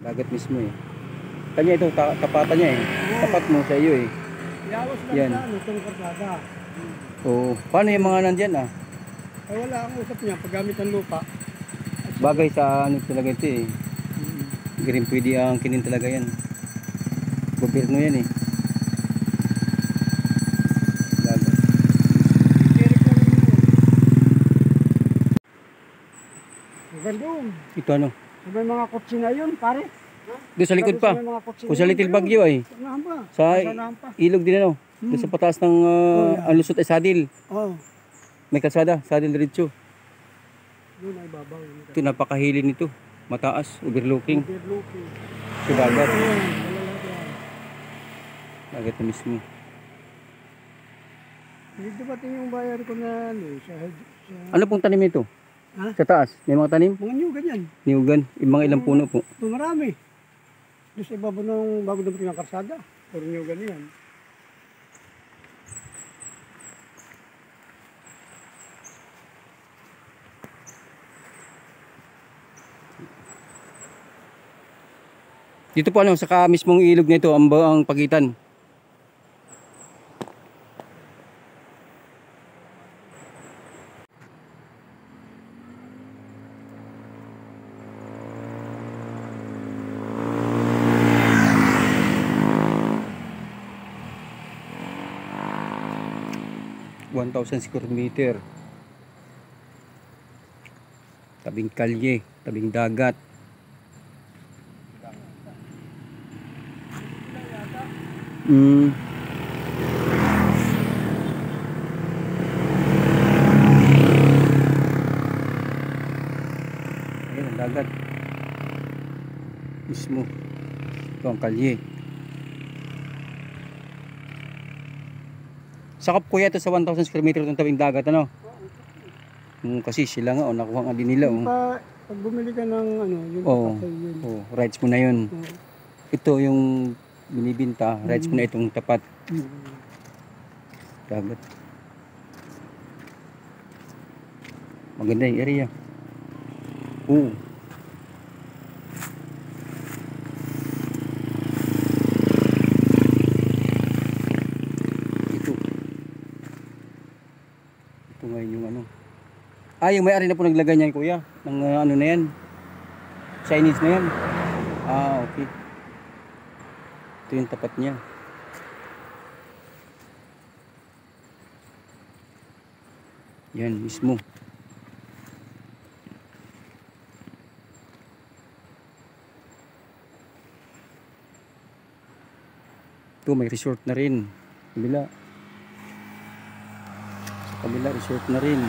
Dagat mismo eh. Kanya ito, tapatan niya eh. Tapat mo sa iyo eh. Yawas lang Yan. sa ano, itong karsada. Oo. Paano yung mga nandyan ah? Ay wala akong usap niya, paggamit ng lupa. Bagay sa ano talaga ito eh. Hindi rin pwede ang kinin talaga yan. Gobyerno yan eh. Dagat. Direct lang yun. Magandong. Ito ano? May mga kotse na yun, pare. Doon sa likod pa. Kung sa Little Baguio ay. Sa ilog din ano. Doon sa pataas ng ang lusot ay Sadil. Oh. May kalsada, Sadil diretso. Doon ay babaw. Ito napakahilin nito. Mataas, overlooking. Overlooking. Sa dagat. Ayan, Dagat na mismo. dito bating yung bayar ko na ano, sa Ano pong tanim ito? Ha? Sa taas, may mga tanim? mga new ganyan. Niyugan, yung mga ilang puno po. Ito marami. Doon sa ibaba ng bago dumating ng karsada. Puro new ganyan. Dito po ano, sa mismong ilog nito ang pagitan. (1,000 square meter). Tabing kalye, tabing dagat. Ayan ang dagat mismo. Ito ang kalye. Sakop kuya ito sa 1,000 square meter itong tabing dagat ano? Kasi sila nga nakuha nga din nila Pag bumili ka ng ano, yung yun. Rights mo na yun. Ito yung binibinta, rights mo na itong tapat. Dagat. Maganda yung area. Ito ngayon yung ano. Yung may-ari na po naglagay niyan kuya. Ng ano na yan. Chinese na yan. Okay. Ito yung tapat niya. Yan mismo. Ito may resort na rin. Sa kabila resort na rin.